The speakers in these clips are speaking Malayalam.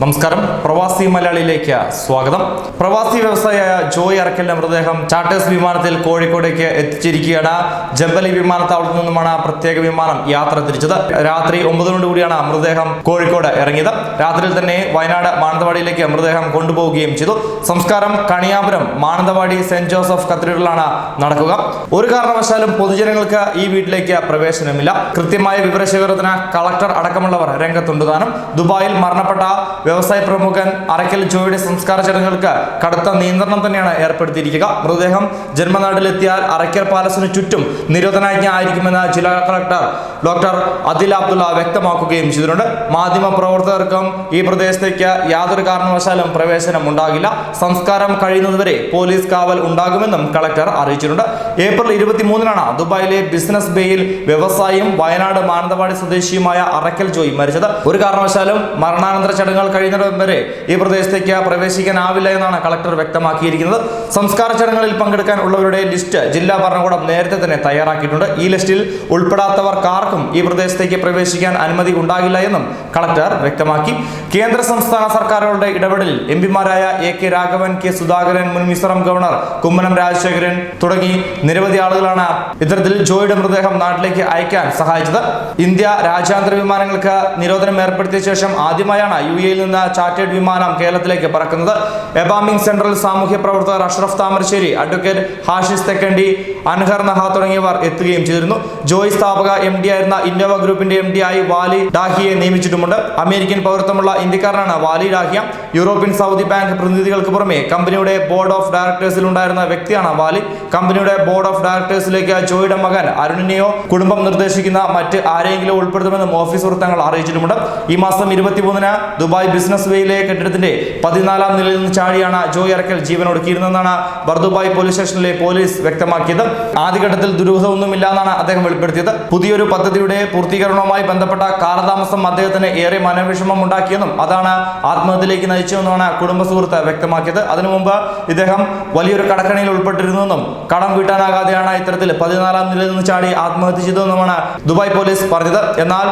നമസ്കാരം, പ്രവാസി മലയാളിയിലേക്ക് സ്വാഗതം. പ്രവാസി വ്യവസായിയായ ജോയ് അറക്കലിന്റെ മൃതദേഹം ചാർട്ടേഴ്സ് വിമാനത്തിൽ കോഴിക്കോടേക്ക് എത്തിച്ചിരിക്കുകയാണ്. ജമ്പലി വിമാനത്താവളത്തിൽ നിന്നുമാണ് പ്രത്യേക വിമാനം യാത്ര തിരിച്ചത്. രാത്രി 9 കൂടിയാണ് മൃതദേഹം കോഴിക്കോട് ഇറങ്ങിയത്. രാത്രിയിൽ തന്നെ വയനാട് മാനന്തവാടിയിലേക്ക് മൃതദേഹം കൊണ്ടുപോവുകയും ചെയ്തു. സംസ്കാരം കണിയാപുരം മാനന്തവാടി സെന്റ് ജോസഫ് കത്തീഡ്രലിലാണ് നടക്കുക. ഒരു കാരണവശാലും പൊതുജനങ്ങൾക്ക് ഈ വീട്ടിലേക്ക് പ്രവേശനമില്ല. കൃത്യമായ വിവരശേഖരണത്തിന് കളക്ടർ അടക്കമുള്ളവർ രംഗത്തുണ്ട്. താനും ദുബായിൽ മരണപ്പെട്ട വ്യവസായ പ്രമുഖൻ അറക്കൽ ജോയുടെ സംസ്കാര ചടങ്ങുകൾക്ക് കടുത്ത നിയന്ത്രണം തന്നെയാണ് ഏർപ്പെടുത്തിയിരിക്കുക. മൃതദേഹം ജന്മനാട്ടിലെത്തിയാൽ അറക്കൽ പാലസിന് ചുറ്റും നിരോധനാജ്ഞ ആയിരിക്കുമെന്ന് ജില്ലാ കളക്ടർ ഡോക്ടർ അദിൽ അബ്ദുള്ള വ്യക്തമാക്കുകയും ചെയ്തിട്ടുണ്ട്. മാധ്യമ പ്രവർത്തകർക്കും ഈ പ്രദേശത്തേക്ക് യാതൊരു കാരണവശാലും പ്രവേശനം ഉണ്ടാകില്ല. സംസ്കാരം കഴിയുന്നതുവരെ പോലീസ് കാവൽ ഉണ്ടാകുമെന്നും കളക്ടർ അറിയിച്ചിട്ടുണ്ട്. ഏപ്രിൽ 23-നാണ് ദുബായിലെ ബിസിനസ് ബേയിൽ വ്യവസായിയും വയനാട് മാനന്തവാടി സ്വദേശിയുമായ അറക്കൽ ജോയ് മരിച്ചത്. ഒരു കാരണവശാലും മരണാനന്തര ചടങ്ങുകൾ കഴിയുന്നതും വരെ ഈ പ്രദേശത്തേക്ക് പ്രവേശിക്കാനാവില്ല എന്നാണ് കളക്ടർ വ്യക്തമാക്കിയിരിക്കുന്നത്. സംസ്കാര ചടങ്ങുകളിൽ പങ്കെടുക്കാൻ ഉള്ളവരുടെ ലിസ്റ്റ് ജില്ലാ ഭരണകൂടം നേരത്തെ തന്നെ തയ്യാറാക്കിയിട്ടുണ്ട്. ഈ ലിസ്റ്റിൽ ഉൾപ്പെടാത്തവർക്കാർക്കും ഈ പ്രദേശത്തേക്ക് പ്രവേശിക്കാൻ അനുമതി ഉണ്ടാകില്ല എന്നും കളക്ടർ വ്യക്തമാക്കി. കേന്ദ്ര സംസ്ഥാന സർക്കാരുകളുടെ ഇടപെടലിൽ എംപിമാരായ AK രാഘവൻ, K സുധാകരൻ, മുൻ മിസോറാം ഗവർണർ കുമ്മനം രാജശേഖരൻ തുടങ്ങി നിരവധി ആളുകളാണ് ഇത്തരത്തിൽ ജോയുടെ മൃതദേഹം നാട്ടിലേക്ക് അയക്കാൻ സഹായിച്ചത്. ഇന്ത്യ രാജ്യാന്തര വിമാനങ്ങൾക്ക് നിരോധനം ഏർപ്പെടുത്തിയ ശേഷം ആദ്യമായാണ് UAE നിന്ന് ചാർട്ടേഡ് വിമാനം കേരളത്തിലേക്ക് പറക്കുന്നത്. എബാമിംഗ് സെൻട്രൽ സാമൂഹ്യ പ്രവർത്തകർ അഷ്റഫ് താമരശ്ശേരി, അഡ്വക്കേറ്റ് ഹാഷിസ് തെക്കണ്ടി, അൻഹർ നഹ തുടങ്ങിയവർ എത്തുകയും ചെയ്തിരുന്നു. ജോയ് സ്ഥാപക MD ആയിരുന്ന ഇന്നോവ ഗ്രൂപ്പിന്റെ MD ആയി വാലി ഡാഹിയെ നിയമിച്ചിട്ടുമുണ്ട്. അമേരിക്കൻ പൗരത്വമുള്ള ഇന്ത്യക്കാരനാണ് Wali Dahiya. European Saudi bank പ്രതിനിധികൾക്ക് പുറമെ കമ്പനിയുടെ ബോർഡ് ഓഫ് ഡയറക്ടേഴ്സിൽ ഉണ്ടായിരുന്ന വ്യക്തിയാണ് വാലി. കമ്പനിയുടെ ബോർഡ് ഓഫ് ഡയറക്ടേഴ്സിലേക്ക് ജോയുടെ മകൻ അരുണിനെയോ കുടുംബം നിർദ്ദേശിക്കുന്ന മറ്റ് ആരെങ്കിലും ഉൾപ്പെടുത്തുമെന്നും ഓഫീസ് വൃത്തങ്ങൾ അറിയിച്ചിട്ടുമുണ്ട്. ഈ മാസം 23-ന് ദുബായ് ബിസിനസ് വേയിലെ കെട്ടിടത്തിന്റെ 14-ാം നിലയിൽ നിന്ന് ചാടിയാണ് ജോയ് അറക്കൽ ജീവനൊടുക്കിയിരുന്നതെന്നാണ് ബർദുബായ് പോലീസ് സ്റ്റേഷനിലെ പോലീസ് വ്യക്തമാക്കിയത്. ആദ്യഘട്ടത്തിൽ ദുരൂഹമൊന്നുമില്ല എന്നാണ് അദ്ദേഹം വെളിപ്പെടുത്തിയത്. പുതിയൊരു പദ്ധതിയുടെ പൂർത്തീകരണവുമായി ബന്ധപ്പെട്ട കാലതാമസം അദ്ദേഹത്തിന് ഏറെ മനോവിഷമം ഉണ്ടാക്കിയെന്നും അതാണ് ആത്മഹത്യയിലേക്ക് നയിച്ചതെന്നുമാണ് കുടുംബ സുഹൃത്ത് വ്യക്തമാക്കിയത്. അതിനു മുമ്പ് ഇദ്ദേഹം വലിയൊരു കടക്കണിയിൽ ഉൾപ്പെട്ടിരുന്നെന്നും കടം വീട്ടാനാകാതെയാണ് ഇത്തരത്തിൽ 14-ാം നിലയിൽ നിന്ന് ചാടി ആത്മഹത്യ ചെയ്തതെന്നുമാണ് ദുബായ് പോലീസ് പറഞ്ഞത്. എന്നാൽ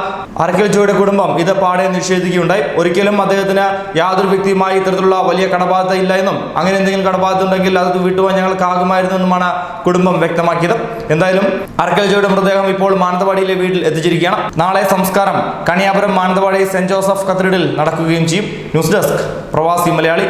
അറക്കൽ ജോയുടെ കുടുംബം ഇത് പാടെ നിഷേധിക്കുകയുണ്ടായി. ഒരിക്കലും അദ്ദേഹത്തിന് യാതൊരു വ്യക്തിയുമായി ഇത്തരത്തിലുള്ള വലിയ കടബാധ്യത ഇല്ല എന്നും അങ്ങനെ എന്തെങ്കിലും കടബാധ്യത ഉണ്ടെങ്കിൽ അത് വീട്ടുവാൻ ഞങ്ങൾക്കാകുമായിരുന്നു എന്നുമാണ് കുടുംബം വ്യക്തമാക്കിയത്. എന്തായാലും അറക്കൽ ജോയുടെ മൃതദേഹം ഇപ്പോൾ മാനന്തവാടിയിലെ വീട്ടിൽ എത്തിച്ചിരിക്കുകയാണ്. നാളെ സംസ്കാരം കണിയാപുരം മാനന്തവാടി സെന്റ് ജോസഫ് കത്തീഡ്രലിൽ നടക്കുകയും ചെയ്യും. ന്യൂസ് ഡെസ്ക് പ്രവാസി മലയാളി.